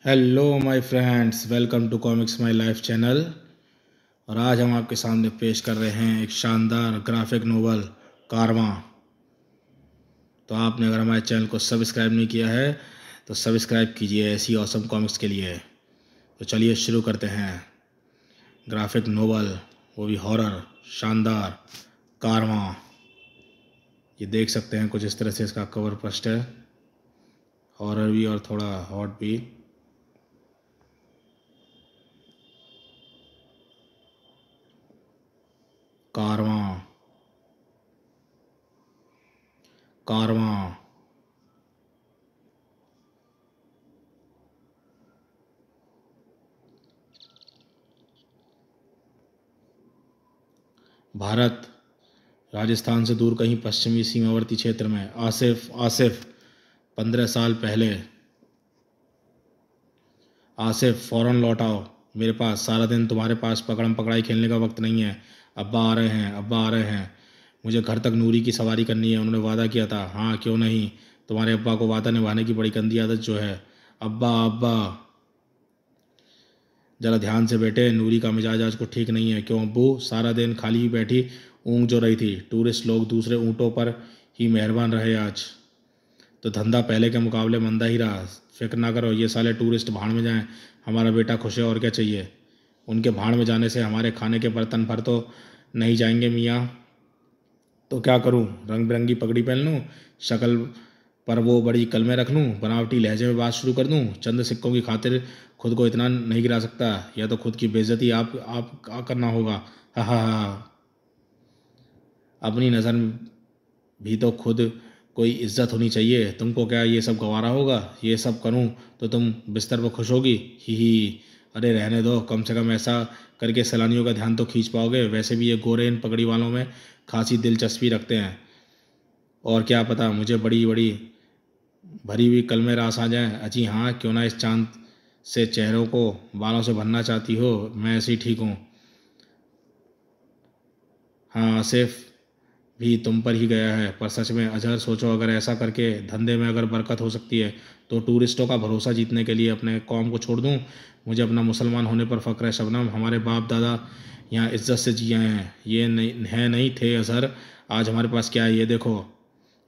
Hello my friends, welcome to Comics My Life channel. और आज हम आपके सामने पेश कर रहे हैं एक शानदार ग्राफिक नोवेल कारवां। तो आपने अगर हमारे चैनल को सब्सक्राइब नहीं किया है तो सब्सक्राइब कीजिए ऐसी ऑसम कॉमिक्स के लिए। तो चलिए शुरू करते हैं। ग्राफिक नोवेल, वो भी हॉरर, शानदार कारवां। ये देख सकते हैं कुछ इस तरह से इसका कवर फर्स्ट है। हॉरर भी और थोड़ा हॉट भी। कारवां कारवां। भारत, राजस्थान से दूर कहीं पश्चिमी सीमावर्ती क्षेत्र में आसिफ आसिफ 15 साल पहले। आसिफ फौरन लौट आओ मेरे पास, सारा दिन तुम्हारे पास पकड़म पकड़ाई खेलने का वक्त नहीं है। अब्बा आ रहे हैं, अब्बा आ रहे हैं। मुझे घर तक नूरी की सवारी करनी है, उन्होंने वादा किया था। हाँ क्यों नहीं, तुम्हारे अब्बा को वादा निभाने की बड़ी गंदी आदत जो है। अब्बा अब्बा, जरा ध्यान से बेटे, नूरी का मिजाज आज को ठीक नहीं है। क्यों अब्बू? सारा दिन खाली ही बैठी ऊँग जो रही थी। टूरिस्ट लोग दूसरे ऊँटों पर ही मेहरबान रहे आज तो धंधा पहले के मुकाबले मंदा ही रहा। फिक्र ना करो, ये साले टूरिस्ट भाड़ में जाएं, हमारा बेटा खुश है और क्या चाहिए। उनके भाड़ में जाने से हमारे खाने के बर्तन भर तो नहीं जाएंगे मियाँ। तो क्या करूं, रंग बिरंगी पगड़ी पहन लूं, शक्ल पर वो बड़ी कलमें रख लूं, बनावटी लहजे में बात शुरू कर दूं। चंद सिक्कों की खातिर खुद को इतना नहीं गिरा सकता, या तो खुद की बेइज्जती आप करना होगा। हा हा हा। अपनी नज़र भी तो खुद कोई इज्जत होनी चाहिए। तुमको क्या ये सब गवारा होगा? ये सब करूं तो तुम बिस्तर पर खुश होगी? ही। अरे रहने दो, कम से कम ऐसा करके सैलानियों का ध्यान तो खींच पाओगे। वैसे भी ये गोरे इन पगड़ी वालों में खासी दिलचस्पी रखते हैं। और क्या पता मुझे बड़ी बड़ी भरी हुई कल में रास आ जाए। अजी हाँ, क्यों ना इस चांद से चेहरों को बालों से भरना चाहती हो, मैं ऐसे ही ठीक हूँ। हाँ आसिफ भी तुम पर ही गया है, पर सच में अजहर सोचो, अगर ऐसा करके धंधे में अगर बरकत हो सकती है तो टूरिस्टों का भरोसा जीतने के लिए अपने कौम को छोड़ दूँ? मुझे अपना मुसलमान होने पर फ़ख्र है शबनम। हमारे बाप दादा यहाँ इज्जत से जिए हैं, ये नहीं थे अजहर। आज हमारे पास क्या है ये देखो।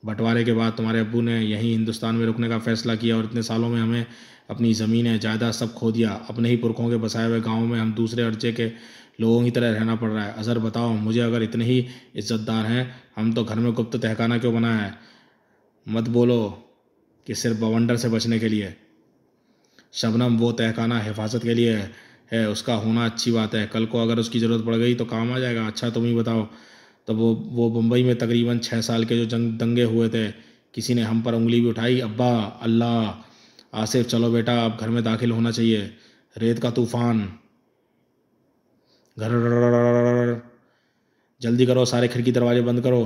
बंटवारे के बाद तुम्हारे अब्बू ने यहीं हिंदुस्तान में रुकने का फ़ैसला किया और इतने सालों में हमें अपनी ज़मीनें जायदाद सब खो दिया। अपने ही पुरखों के बसाए हुए गाँव में हम दूसरे अर्जे के लोगों की तरह रहना पड़ रहा है। अज़हर बताओ मुझे, अगर इतने ही इज्जतदार हैं हम तो घर में गुप्त तहखाना क्यों बनाया है? मत बोलो कि सिर्फ बवंडर से बचने के लिए। शबनम वो तहखाना हिफाजत के लिए है, उसका होना अच्छी बात है। कल को अगर उसकी ज़रूरत पड़ गई तो काम आ जाएगा। अच्छा तुम ही बताओ, तो वो मुंबई में तकरीबन 6 साल के जो दंगे हुए थे, किसी ने हम पर उंगली भी उठाई? अब्बा अल्लाह। आसिफ चलो बेटा, अब घर में दाखिल होना चाहिए। रेत का तूफान, घर, जल्दी करो, सारे खिड़की दरवाजे बंद करो।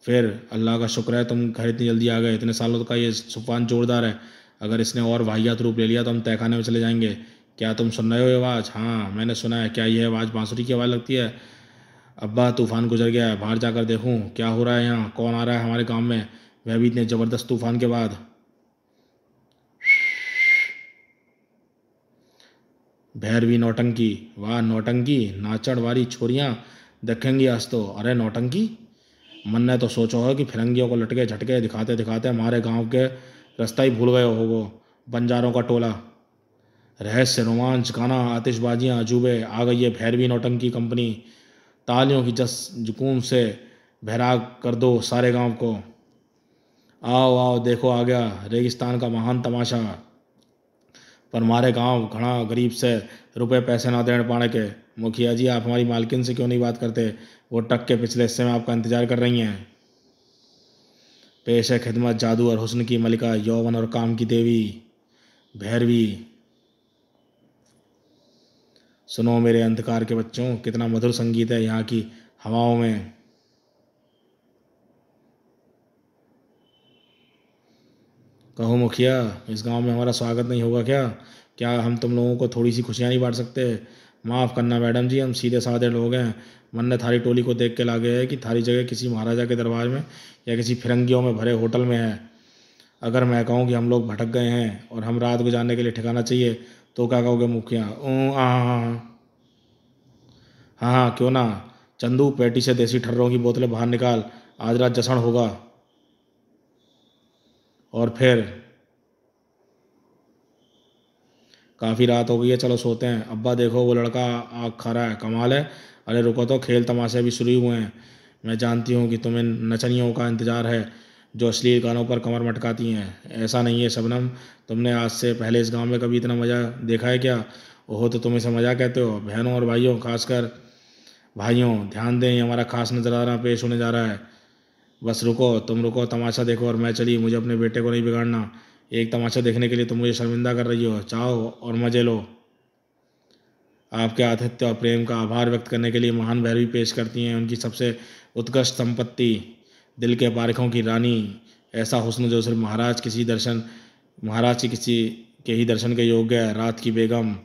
फिर अल्लाह का शुक्र है तुम घर इतनी जल्दी आ गए। इतने सालों का ये तूफान जोरदार है, अगर इसने और वाहियात रूप ले लिया तो हम तहखाने में चले जाएंगे। क्या तुम सुन रहे हो ये आवाज़? हाँ मैंने सुना है। क्या ये आवाज़ बांसुरी की आवाज़ लगती है? अब्बा तूफान गुजर गया है, बाहर जाकर देखूं क्या हो रहा है यहाँ, कौन आ रहा है हमारे गांव में, वह भी इतने ज़बरदस्त तूफान के बाद। भैरवी नौटंकी, वाह नौटंकी, नाचड़ वाली छोरियाँ देखेंगी आज तो। अरे नौटंकी, मन ने तो सोचो हो कि फिरंगियों को लटके झटके दिखाते दिखाते हमारे गांव के रास्ता ही भूल गए हो। वो बंजारों का टोला, रहस्य रोमांच गाना आतिशबाजियाँ अजूबे, आ गई है भैरवी नौटंकी कंपनी। तालियों की जस जुकून से बहराग कर दो सारे गांव को। आओ आओ देखो आ गया रेगिस्तान का महान तमाशा। पर हमारे गांव घना गरीब से रुपए पैसे ना देने पाने के। मुखिया जी आप हमारी मालकिन से क्यों नहीं बात करते? वो टक के पिछले हिस्से में आपका इंतजार कर रही हैं। पेश है खिदमत जादू और हुस्न की मलिका, यौवन और काम की देवी भैरवी। सुनो मेरे अंधकार के बच्चों, कितना मधुर संगीत है यहाँ की हवाओं में। कहो मुखिया, इस गांव में हमारा स्वागत नहीं होगा क्या? क्या हम तुम लोगों को थोड़ी सी खुशियाँ नहीं बांट सकते? माफ़ करना मैडम जी, हम सीधे साधे लोग हैं। मन ने थारी टोली को देख के लागे है कि थारी जगह किसी महाराजा के दरबार में या किसी फिरंगियों में भरे होटल में है। अगर मैं कहूँ कि हम लोग भटक गए हैं और हम रात गुजारने के लिए ठिकाना चाहिए तो क्या कहोगे मुखिया? हाँ हाँ क्यों ना। चंदू पेटी से देसी ठर्रों की बोतलें बाहर निकाल, आज रात जसण होगा। और फिर काफ़ी रात हो गई है, चलो सोते हैं। अब्बा देखो वो लड़का आग खा रहा है, कमाल है। अरे रुको तो, खेल तमाशे भी शुरू हुए हैं। मैं जानती हूँ कि तुम्हें नचनियों का इंतज़ार है जो अश्लील गानों पर कमर मटकाती हैं। ऐसा नहीं है शबनम, तुमने आज से पहले इस गांव में कभी इतना मज़ा देखा है क्या? ओहो, तो तुम इसे मज़ा कहते हो? बहनों और भाइयों, खासकर भाइयों ध्यान दें, ये हमारा खास नजराना पेश होने जा रहा है। बस रुको, तुम रुको, तमाशा देखो और मैं चली। मुझे अपने बेटे को नहीं बिगाड़ना। एक तमाशा देखने के लिए तुम मुझे शर्मिंदा कर रही हो। चाहो और मजे लो। आपके आतिथ्य और प्रेम का आभार व्यक्त करने के लिए महान भैरवी पेश करती हैं उनकी सबसे उत्कृष्ट संपत्ति, दिल के पारखों की रानी, ऐसा हुस्न जो सिर्फ महाराज की किसी के ही दर्शन के योग्य है, रात की बेगम,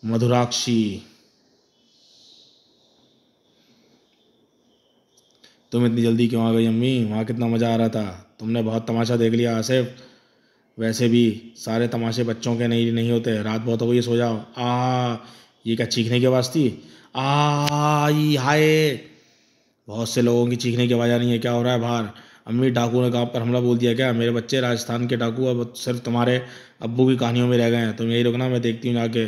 मधुराक्षी। तुम इतनी जल्दी क्यों आ गई अम्मी? वहाँ कितना मज़ा आ रहा था। तुमने बहुत तमाशा देख लिया आसिफ। वैसे भी सारे तमाशे बच्चों के नहीं नहीं होते। रात बहुत हो गई, सो जाओ। ये क्या चीखने की आवाज़ थी? ई हाय, बहुत से लोगों की चीखने की आवाज़ आ रही है। क्या हो रहा है बाहर? अम्मी, डाकू ने गांव पर हमला बोल दिया क्या? मेरे बच्चे, राजस्थान के डाकू अब सिर्फ तुम्हारे अब्बू की कहानियों में रह गए हैं। तुम यही रुकना, मैं देखती हूँ जाके।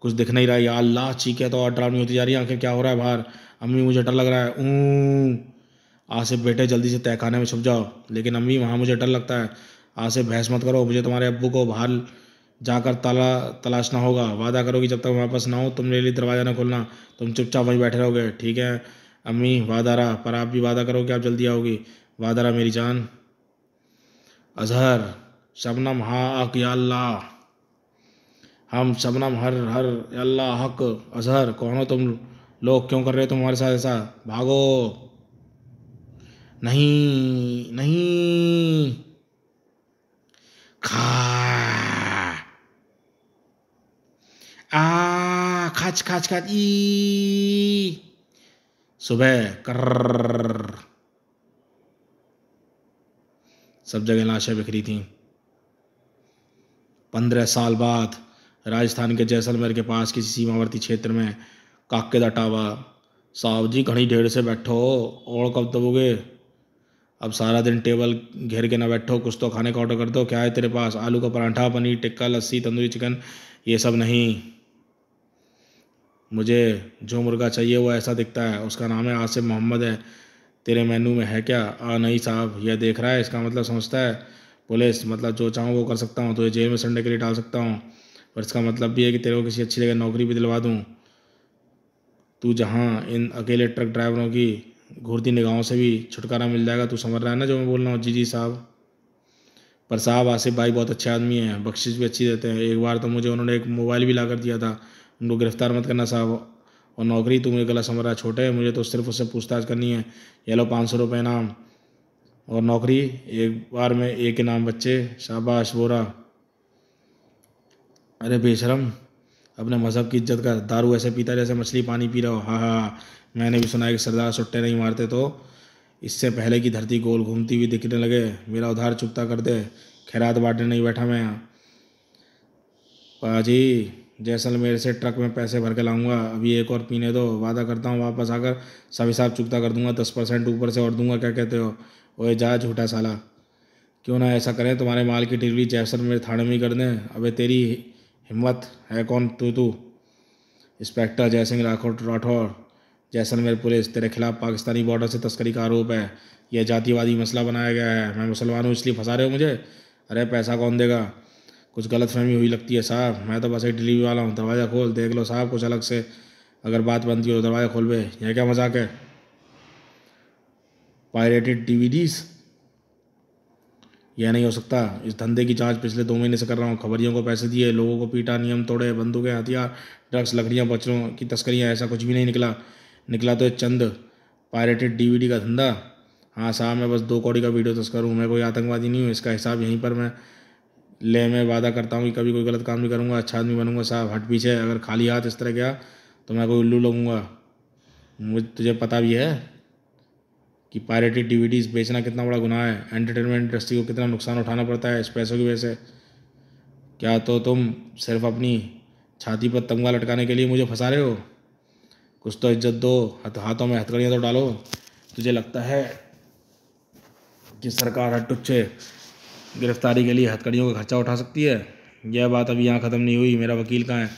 कुछ दिख नहीं रहा। या अल्लाह, चीखें तो और डरावनी होती जा रही है। आखिर क्या हो रहा है बाहर? अम्मी, मुझे डर लग रहा है। आसिफ बेटे, जल्दी से तहखाने में छुप जाओ। लेकिन अम्मी, वहाँ मुझे डर लगता है। आसिफ, बहस मत करो। मुझे तुम्हारे अब्बू को बाहर जाकर तलाशना होगा। वादा करो कि जब तक मैं वापस ना हो तुम मेरे लिए दरवाज़ा ना खोलना। तुम चुपचाप वहीं बैठे रहोगे, ठीक है अम्मी? वादा रहा। पर आप भी वादा करो कि आप जल्दी आओगी। वादा रहा मेरी जान। अजहर, शबनम, हाँ हक या अल्लाह। हम शबनम, हर हर या अल्लाह हक। अजहर, कौन हो तुम लोग? क्यों कर रहे हो तुम हमारे साथ ऐसा? भागो। नहीं नहीं। खा खच खच खच ई। सुबह कर, सब जगह लाशें बिखरी थीं। 15 साल बाद राजस्थान के जैसलमेर के पास किसी सीमावर्ती क्षेत्र में काके दा टावा। साहब जी, घड़ी ढेर से बैठो, और कब दबोगे? अब सारा दिन टेबल घेर के ना बैठो, कुछ तो खाने का ऑर्डर कर दो। क्या है तेरे पास? आलू का पराठा, पनीर टिक्का, लस्सी, तंदूरी चिकन? ये सब नहीं, मुझे जो मुर्गा चाहिए वो ऐसा दिखता है, उसका नाम है आसिफ मोहम्मद है। तेरे मेनू में है क्या? नहीं साहब, यह देख रहा है, इसका मतलब समझता है? पुलिस, मतलब जो चाहूँ वो कर सकता हूँ। तो ये जेल में संडे के लिए डाल सकता हूँ, पर इसका मतलब भी है कि तेरे को किसी अच्छी जगह नौकरी भी दिलवा दूँ। तू जहाँ इन अकेले ट्रक ड्राइवरों की घूरती निगाहों से भी छुटकारा मिल जाएगा। तू समझ रहा है ना जो मैं बोल रहा हूँ? जी जी साहब। पर साहब, आसिफ भाई बहुत अच्छे आदमी हैं, बख्शिश भी अच्छी देते हैं। एक बार तो मुझे उन्होंने एक मोबाइल भी ला कर दिया था। उनको गिरफ्तार मत करना साहब। और नौकरी, तू मुझे गलत समझ रहा है छोटे, मुझे तो सिर्फ उससे पूछताछ करनी है। ये लो 500 रुपये इनाम। और नौकरी एक बार में एक इनाम बच्चे। शाबाश बोरा। अरे बेशरम, अपने मज़हब की इज्जत कर। दारू ऐसे पीता जैसे मछली पानी पी रहा हो। हाँ हाँ, मैंने भी सुना है कि सरदार सुट्टे नहीं मारते। तो इससे पहले कि धरती गोल घूमती हुई दिखने लगे, मेरा उधार चुकता कर दे। खैरात बांटने नहीं बैठा मैं यहाँ। पाजी, जैसलमेर से ट्रक में पैसे भर के लाऊंगा। अभी एक और पीने दो, वादा करता हूँ वापस आकर सब हिसाब चुकता कर दूंगा। 10% ऊपर से और दूंगा। क्या कहते हो? ओए जा झूठा साला। क्यों ना ऐसा करें, तुम्हारे माल की डिलीवरी जैसलमेर थाने में ही कर दें। अबे तेरी हिम्मत है कौन? तू इंस्पेक्टर जयसिंह राठौर, जैसलमेर पुलिस। तेरे खिलाफ पाकिस्तानी बॉर्डर से तस्करी का आरोप है। यह जातिवादी मसला बनाया गया है। मैं मुसलमान हूँ इसलिए फंसा रहे हो मुझे? अरे पैसा कौन देगा? कुछ गलतफहमी हुई लगती है साहब, मैं तो बस एक डिलीवरी वाला हूँ। दरवाज़ा खोल, देख लो साहब कुछ अलग से। अगर बात बनती हो तो दरवाज़ा खोल बे। यह क्या मजाक है? Pirated DVDs? यह नहीं हो सकता। इस धंधे की जांच पिछले 2 महीने से कर रहा हूँ। खबरियों को पैसे दिए, लोगों को पीटा, नियम तोड़े, बंदूकें, हथियार, ड्रग्स, लकड़ियाँ, बच्चों की तस्करियाँ, ऐसा कुछ भी नहीं निकला। निकला तो एक चंद पायरेटेड डीवीडी का धंधा। हाँ साहब, मैं बस 2 कौड़ी का वीडियो तस्कर हूँ। मैं कोई आतंकवादी नहीं हूँ। इसका हिसाब यहीं पर मैं वादा करता हूँ कि कभी कोई गलत काम नहीं करूँगा, अच्छा आदमी बनूंगा साहब। हट पीछे, अगर खाली हाथ इस तरह गया तो मैं कोई उल्लू लगूंगा। मुझे तुझे पता भी है। कि पायरेटेड डीवीडीज बेचना कितना बड़ा गुनाह है, एंटरटेनमेंट इंडस्ट्री को कितना नुकसान उठाना पड़ता है इस पैसों की वजह से। क्या तो तुम सिर्फ अपनी छाती पर तमगा लटकाने के लिए मुझे फंसा रहे हो? कुछ तो इज्जत दो, हाथों में हथकड़ियाँ तो डालो। तुझे लगता है कि सरकार हटुच्चे गिरफ्तारी के लिए हथकड़ियों का खर्चा उठा सकती है? यह बात अभी यहाँ ख़त्म नहीं हुई। मेरा वकील कहाँ है?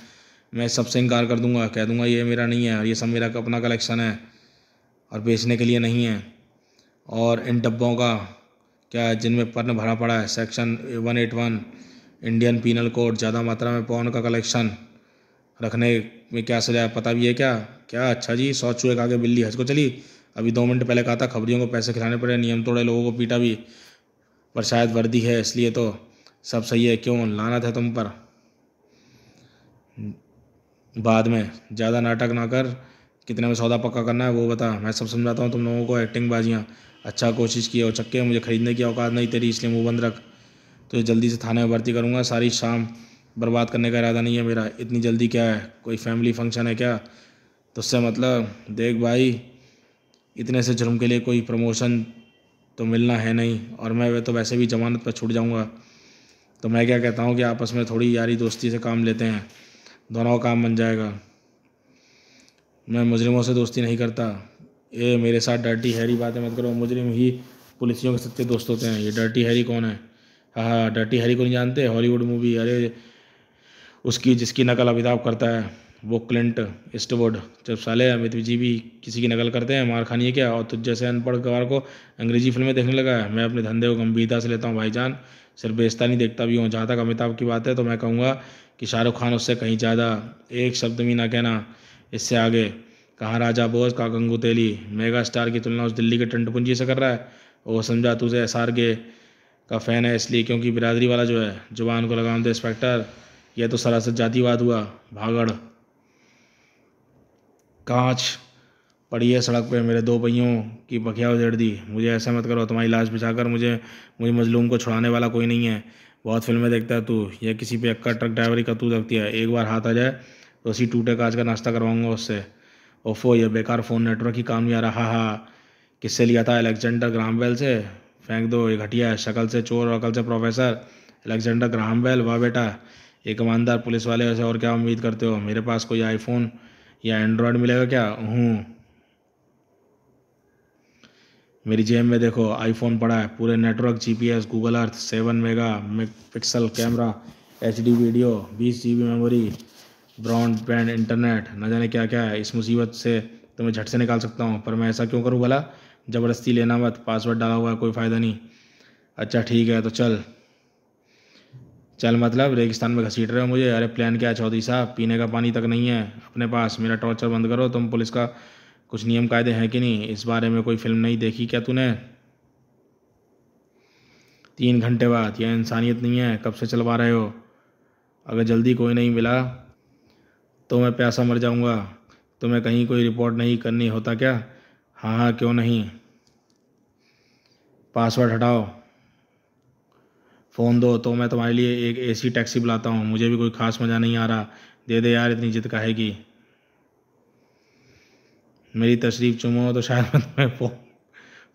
मैं सबसे इनकार कर दूंगा, कह दूंगा ये मेरा नहीं है और ये सब मेरा अपना कलेक्शन है और बेचने के लिए नहीं है। और इन डब्बों का क्या है जिनमें पर्ण भरा पड़ा है? सेक्शन 181 इंडियन पीनल कोड, ज़्यादा मात्रा में पॉर्न का कलेक्शन रखने में क्या सजा है पता भी है क्या? क्या अच्छा जी, 100 चूहे खा के बिल्ली हज को चली। अभी 2 मिनट पहले कहा था खबरियों को पैसे खिलाने पड़े, नियम तोड़े, लोगों को पीटा भी, पर शायद वर्दी है इसलिए तो सब सही है। क्यों लानत है तुम पर? बाद में ज़्यादा नाटक ना कर, कितने में सौदा पक्का करना है वो बता, मैं सब समझाता हूँ तुम लोगों को। एक्टिंग बाजियाँ अच्छा कोशिश की और चक्के, मुझे खरीदने की औकात नहीं तेरी, इसलिए मुंह बंद रख। तो जल्दी से थाने में भर्ती करूँगा, सारी शाम बर्बाद करने का इरादा नहीं है मेरा। इतनी जल्दी क्या है, कोई फैमिली फंक्शन है क्या? तुझसे मतलब देख भाई, इतने से जुर्म के लिए कोई प्रमोशन तो मिलना है नहीं, और मैं वे तो वैसे भी जमानत पर छूट जाऊँगा। तो मैं क्या कहता हूँ कि आपस में थोड़ी यारी दोस्ती से काम लेते हैं, दोनों का काम बन जाएगा। मैं मुजरिमों से दोस्ती नहीं करता। ये मेरे साथ डर्टी हैरी बातें मत करो, मुजरिम ही पुलिसियों के सच्चे दोस्त होते हैं। ये डर्टी हैरी कौन है? हाँ हाँ, डर्टी हैरी को नहीं जानते? हॉलीवुड मूवी, अरे उसकी जिसकी नकल अमिताभ करता है, वो क्लिंट ईस्टवुड। जब साले अमित जी भी किसी की नकल करते हैं, मार खानी है क्या? और तुझ जैसे अनपढ़ गवार को अंग्रेजी फिल्में देखने लगा है। मैं अपने धंधे को गंभीरता से लेता हूँ भाईजान, सिर्फ बेचता नहीं देखता भी हूँ। जहाँ तक अमिताभ की बात है तो मैं कहूँगा कि शाहरुख खान उससे कहीं ज़्यादा। एक शब्द भी ना कहना इससे आगे। कहाँ राजा बोस, कहाँ गंगू तेली। मेगा स्टार की तुलना उस दिल्ली के टंटपुंजी से कर रहा है। वो समझा तुझे SRK का फ़ैन है इसलिए, क्योंकि बिरादरी वाला जो है, जुबान को लगाम दे इंस्पेक्टर। यह तो सरासर जातिवाद हुआ, भागड़। कांच पड़ी है सड़क पे, मेरे 2 पहियों की बखिया उधेड़ दी। मुझे ऐसा मत करो, तुम्हारी लाश बिछाकर मुझे मुझे मजलूम को छुड़ाने वाला कोई नहीं है। बहुत फिल्में देखता है तू, यह किसी पे अक्का ट्रक ड्राइवरी का तू लगती है। एक बार हाथ आ जाए तो उसी टूटे कांच का नाश्ता करवाऊंगा उससे। ओफो, यह बेकार फ़ोन नेटवर्क ही काम नहीं आ रहा। हा हा, किससे लिया था? अलेक्जेंडर ग्राहम बेल से। फेंक दो, ये घटिया है, शक्ल से चोर और अकल से प्रोफेसर। अलेक्जेंडर ग्राहम बेल, वाह बेटा, एक ईमानदार पुलिस वाले से और क्या उम्मीद करते हो? मेरे पास कोई आईफोन या एंड्रॉयड मिलेगा क्या? मेरी जेब में देखो, आईफोन पड़ा है, पूरे network, GPS, Google Earth, 7 mega pixel camera, HD video, 20 GB memory, broadband internet, न जाने क्या क्या है। इस मुसीबत से तो मैं झट से निकाल सकता हूँ, पर मैं ऐसा क्यों करूँ भला? ज़बरदस्ती लेना मत, पासवर्ड डाला हुआ है, कोई फ़ायदा नहीं। अच्छा ठीक है तो चल चल, मतलब रेगिस्तान में घसीट रहे हो मुझे? अरे प्लान क्या है चौधरी साहब? पीने का पानी तक नहीं है अपने पास। मेरा टॉर्चर बंद करो तुम। पुलिस का कुछ नियम कायदे हैं कि नहीं? इस बारे में कोई फिल्म नहीं देखी क्या तूने? 3 घंटे बाद, यह इंसानियत नहीं है? कब से चलवा रहे हो? अगर जल्दी कोई नहीं मिला तो मैं प्यासा मर जाऊंगा। तुम्हें कहीं कोई रिपोर्ट नहीं करनी होता क्या? हाँ हाँ, क्यों नहीं। पासवर्ड हटाओ, फ़ोन दो तो मैं तुम्हारे लिए एक AC टैक्सी बुलाता हूँ। मुझे भी कोई खास मज़ा नहीं आ रहा। दे दे यार, इतनी जिद काहे की? मेरी तशरीफ़ चुमो तो शायद मैं तुम्हें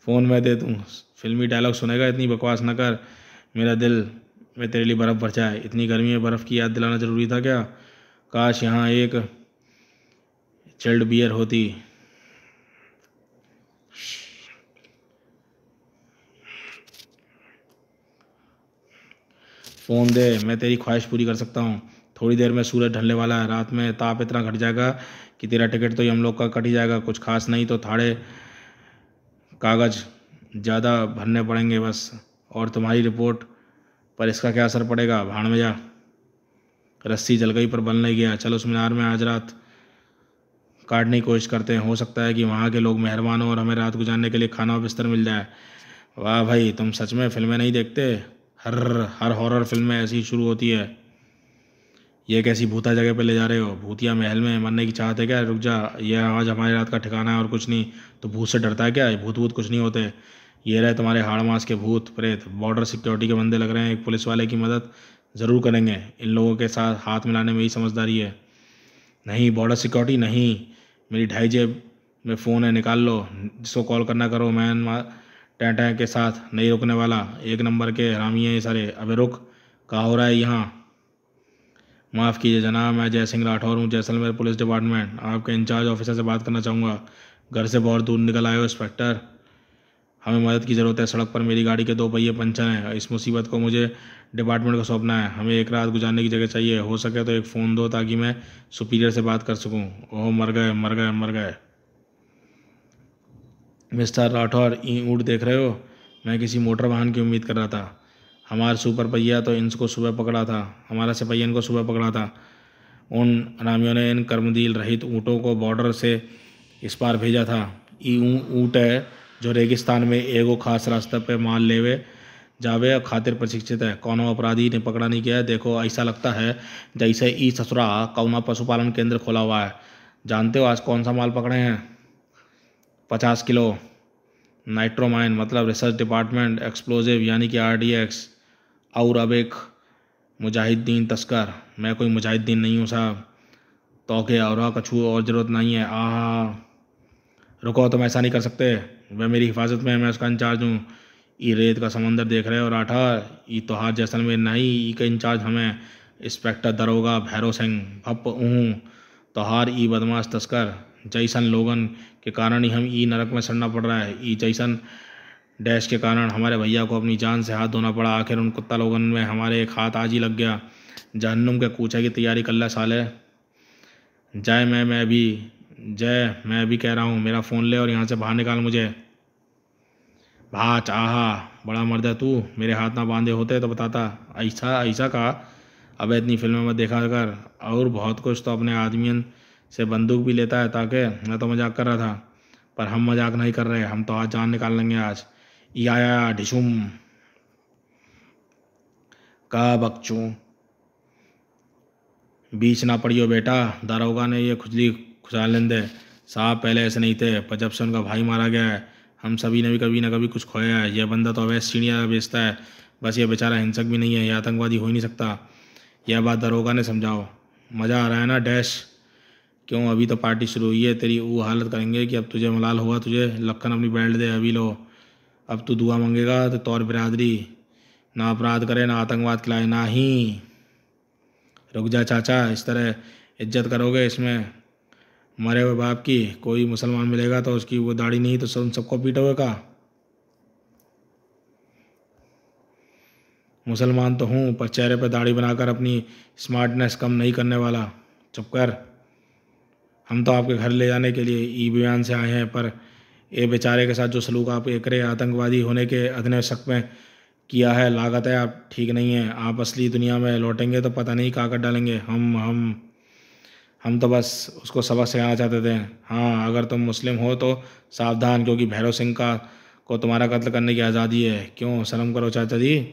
फ़ोन में दे दूँ। फिल्मी डायलॉग सुनेगा, इतनी बकवास न कर। मेरा दिल में तेरे लिए बर्फ़ भर जाए। इतनी गर्मी में बर्फ़ की याद दिलाना ज़रूरी था क्या? काश यहाँ एक चिल्ड बियर होती। फ़ोन दे, मैं तेरी ख्वाहिश पूरी कर सकता हूँ। थोड़ी देर में सूरज ढलने वाला है, रात में ताप इतना घट जाएगा कि तेरा टिकट तो हम लोग का कट ही जाएगा। कुछ खास नहीं तो थाड़े कागज़ ज़्यादा भरने पड़ेंगे बस। और तुम्हारी रिपोर्ट पर इसका क्या असर पड़ेगा? भाड़ में जा। रस्सी जल गई पर बल नहीं गया। चलो उस मीनार में आज रात काटने की कोशिश करते हैं। हो सकता है कि वहाँ के लोग मेहरबान हो और हमें रात गुजारने के लिए खाना और बिस्तर मिल जाए। वाह भाई, तुम सच में फिल्में नहीं देखते? हर हर हॉरर फिल्म में ऐसी ही शुरू होती है। ये कैसी भूता जगह पे ले जा रहे हो? भूतिया महल में मरने की चाहत है क्या? रुक जा, यह आज हमारी रात का ठिकाना है और कुछ नहीं। तो भूत से डरता है क्या? भूत भूत कुछ नहीं होते। ये रहे तुम्हारे हाड़ मास के भूत प्रेत। बॉर्डर सिक्योरिटी के बंदे लग रहे हैं। एक पुलिस वाले की मदद ज़रूर करेंगे। इन लोगों के साथ हाथ मिलाने में ही समझदारी है। नहीं, बॉर्डर सिक्योरिटी नहीं। मेरी 2.5 जेब में फ़ोन है, निकाल लो, जिसको कॉल करना करो। मैन टैं के साथ नहीं रुकने वाला, एक नंबर के हरामी हैं ये सारे। अबे रुक, कहाँ हो रहा है यहाँ? माफ़ कीजिए जनाब, मैं जय सिंह राठौर हूँ, जैसलमेर पुलिस डिपार्टमेंट। आपके इंचार्ज ऑफिसर से बात करना चाहूँगा। घर से बहुत दूर निकल आए हो इंस्पेक्टर, हमें मदद की ज़रूरत है। सड़क पर मेरी गाड़ी के 2 पहिए पंचर हैं। इस मुसीबत को मुझे डिपार्टमेंट को सौंपना है। हमें एक रात गुजारने की जगह चाहिए, हो सके तो एक फ़ोन दो ताकि मैं सुपीरियर से बात कर सकूं। ओह मर गए मर गए मर गए। मिस्टर राठौर, ई ऊँट देख रहे हो? मैं किसी मोटर वाहन की उम्मीद कर रहा था। हमारा सुपर पहिया तो इनको सुबह पकड़ा था, हमारा सिपहिया इनको सुबह पकड़ा था। उन अनामियों ने इन कर्मदील रहित ऊँटों को बॉर्डर से इस पार भेजा था। ई ऊँट है जो रेगिस्तान में एगो खास रास्ते पे माल लेवे जावे और खातिर प्रशिक्षित है। कौनो अपराधी ने पकड़ा नहीं गया। देखो ऐसा लगता है जैसे ई ससुरा कौना पशुपालन केंद्र खोला हुआ है। जानते हो आज कौन सा माल पकड़े हैं? 50 किलो नाइट्रोमाइन, मतलब रिसर्च डिपार्टमेंट एक्सप्लोजिव यानी कि RDX। और अब एक मुजाहिदीन तस्कर। मैं कोई मुजाहिदीन नहीं हूँ साहब, तो के और कछू और ज़रूरत नहीं है। रुको, तुम ऐसा नहीं कर सकते, वह मेरी हिफाजत में है, मैं उसका इंचार्ज हूँ। ई रेत का समंदर देख रहे हो राठौर? ई तोहार जैसलमेर नहीं, ई का इंचार्ज हमें इंस्पेक्टर दरोगा भैरव सिंह भप हूँ। तोहार ई बदमाश तस्कर जैसन लोगन के कारण ही हम ई नरक में सड़ना पड़ रहा है। ई जैसन डैश के कारण हमारे भैया को अपनी जान से हाथ धोना पड़ा। आखिर उन कुत्ता लोगन में हमारे एक हाथ आज ही लग गया। जहन्नुम के कूचे की तैयारी कर ले साले। जय मैं भी कह रहा हूँ, मेरा फ़ोन ले और यहाँ से बाहर निकाल मुझे। भाच, आहा बड़ा मर्द है तू, मेरे हाथ ना बांधे होते तो बताता। ऐसा ऐसा कहा? अब इतनी फिल्में मत देखा कर। और बहुत कुछ तो अपने आदमियन से बंदूक भी लेता है ताकि। मैं तो मजाक कर रहा था, पर हम मजाक नहीं कर रहे, हम तो आज जान निकाल लेंगे आज। ई आया ढिशुम का बकचू, बीच ना पड़ियो बेटा, दारोगा ने ये खुजली खुशालन दे। साहब पहले ऐसे नहीं थे, पर जब से उनका भाई मारा गया है हम सभी ने भी कभी ना कभी कुछ खोया है। यह बंदा तो अवैध सीढ़ियाँ बेचता है, बस ये बेचारा हिंसक भी नहीं है, यह आतंकवादी हो ही नहीं सकता। यह बात दारोगा ने समझाओ। मज़ा आ रहा है ना डैश? क्यों, अभी तो पार्टी शुरू हुई है, तेरी वो हालत करेंगे कि अब तुझे मलाल हुआ। तुझे लखन अपनी बेल्ट दे अभी लो। अब तू दुआ मांगेगा तो तौर बिरादरी ना अपराध करे ना आतंकवाद खिलाए ना ही। रुक जा चाचा, इस तरह इज्जत करोगे इसमें मरे हुए बाप की? कोई मुसलमान मिलेगा तो उसकी वो दाढ़ी नहीं तो सबको पीटोगे का? मुसलमान तो हूँ, पर चेहरे पर दाढ़ी बनाकर अपनी स्मार्टनेस कम नहीं करने वाला। चुप कर। हम तो आपके घर ले जाने के लिए ई बयान से आए हैं, पर ये बेचारे के साथ जो सलूक आप एकरे आतंकवादी होने के अदने शक में किया है, लागत है आप ठीक नहीं है। आप असली दुनिया में लौटेंगे तो पता नहीं कहाँ कर डालेंगे। हम तो बस उसको सबक सिखाना चाहते थे। हाँ, अगर तुम मुस्लिम हो तो सावधान, क्योंकि भैरव सिंह का को तुम्हारा कत्ल करने की आज़ादी है। क्यों, शर्म करो चाचा जी,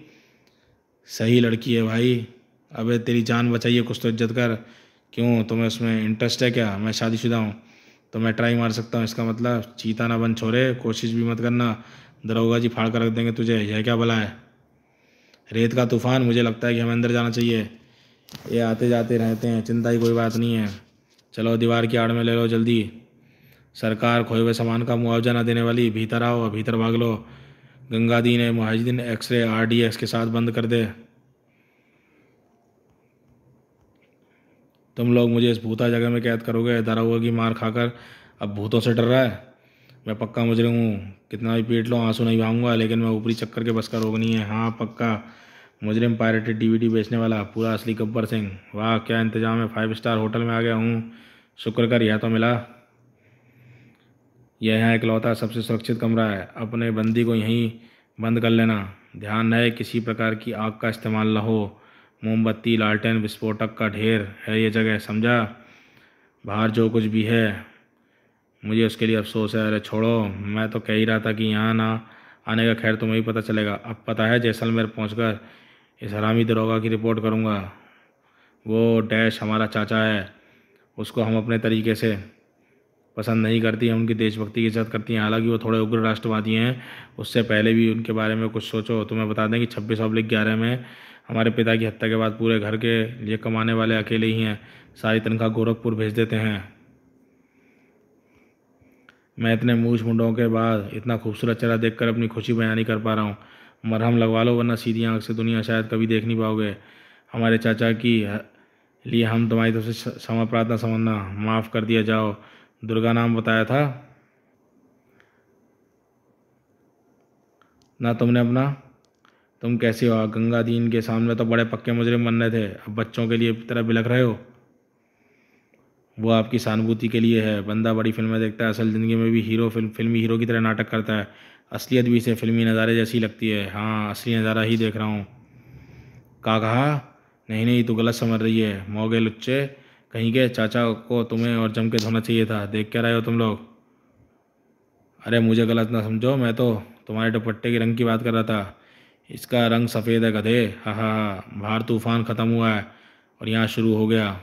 सही लड़की है भाई। अबे तेरी जान बचाइए, कुछ तो इज्जत कर। क्यों, तुम्हें उसमें इंटरेस्ट है क्या? मैं शादीशुदा हूँ तो मैं ट्राई मार सकता हूँ, इसका मतलब चीता ना बन छोरे, कोशिश भी मत करना, दरोगा जी फाड़ कर रख देंगे तुझे। यह क्या भला है? रेत का तूफान, मुझे लगता है कि हमें अंदर जाना चाहिए। ये आते जाते रहते हैं, चिंता की कोई बात नहीं है। चलो दीवार की आड़ में ले लो जल्दी। सरकार खोए हुए सामान का मुआवजा ना देने वाली, भीतर आओ, भीतर भाग लो। गंगा दी ने मुहाजिदीन एक्सरे RDX के साथ बंद कर दे। तुम लोग मुझे इस भूता जगह में कैद करोगे? दारोगा की मार खाकर अब भूतों से डर रहा है? मैं पक्का मुजरिम हूँ, कितना भी पीट लो आंसू नहीं बहाऊंगा, लेकिन मैं ऊपरी चक्कर के बस का रोग नहीं है। हाँ पक्का मुजरिम, पायरेटेड DVD बेचने वाला, पूरा असली गब्बर सिंह। वाह क्या इंतजाम है, 5 स्टार होटल में आ गया हूँ। शुक्र कर यह तो मिला। यह यहाँ इकलौता सबसे सुरक्षित कमरा है, अपने बंदी को यहीं बंद कर लेना। ध्यान रहे किसी प्रकार की आग का इस्तेमाल न हो। मोमबत्ती, लालटेन, विस्फोटक का ढेर है ये जगह, समझा? बाहर जो कुछ भी है मुझे उसके लिए अफसोस है। अरे छोड़ो, मैं तो कह ही रहा था कि यहाँ ना आने का खैर तुम्हें ही पता चलेगा। अब पता है, जैसलमेर पहुँचकर इस हरामी दरोगा की रिपोर्ट करूँगा। वो डैश हमारा चाचा है, उसको हम अपने तरीके से पसंद नहीं करती हैं, उनकी देशभक्ति की इज्जत करती हैं, हालांकि वो थोड़े उग्र राष्ट्रवादी हैं। उससे पहले भी उनके बारे में कुछ सोचो। तुम्हें बता दें कि 26/11 में हमारे पिता की हत्या के बाद पूरे घर के लिए कमाने वाले अकेले ही हैं, सारी तनख्वाह गोरखपुर भेज देते हैं। मैं इतने मूछ मुंडों के बाद इतना खूबसूरत चेहरा देखकर अपनी खुशी बयां नहीं कर पा रहा हूँ। मरहम लगवा लो, वरना सीधी आंख से दुनिया शायद कभी देख नहीं पाओगे। हमारे चाचा की लिए हम तुम्हारी तरफ से क्षमा प्रार्थना, समझना, माफ़ कर दिया जाओ। दुर्गा नाम बताया था ना तुमने अपना? तुम कैसे हो? गंगा दीन के सामने तो बड़े पक्के मुजरिम बन रहे थे, अब बच्चों के लिए तरह बिलख रहे हो। वो आपकी सहानुभूति के लिए है। बंदा बड़ी फिल्में देखता है, असल ज़िंदगी में भी फिल्मी हीरो की तरह नाटक करता है। असलियत भी इसे फिल्मी नज़ारे जैसी लगती है। हाँ, असली नज़ारा ही देख रहा हूँ। का कहा? नहीं नहीं, तू गलत समझ रही है। मौगे लुच्चे कहीं के, चाचा को तुम्हें और जम के धोना चाहिए था। देख क्या रहे हो तुम लोग? अरे मुझे गलत ना समझो, मैं तो तुम्हारे दुपट्टे के रंग की बात कर रहा था। इसका रंग सफ़ेद है गधे। हा हा हा। बाहर तूफान ख़त्म हुआ है और यहाँ शुरू हो गया।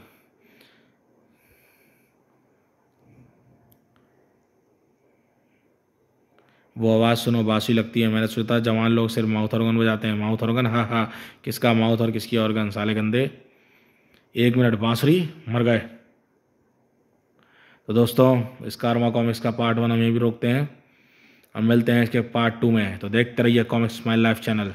वो आवाज़ सुनो, बांसुरी लगती है। मैंने सोचा जवान लोग सिर्फ माउथ ऑर्गन बजाते हैं। Mouth organ? हाँ हाँ। किसका माउथ और किसकी ऑर्गन, साले गंदे। एक मिनट, बांसुरी? मर गए? तो दोस्तों, इस कारमा कॉमिक्स का पार्ट 1 हम यहीं भी रोकते हैं। अब मिलते हैं इसके पार्ट 2 में। तो देखते रहिए कॉमिक्स माई लाइफ चैनल।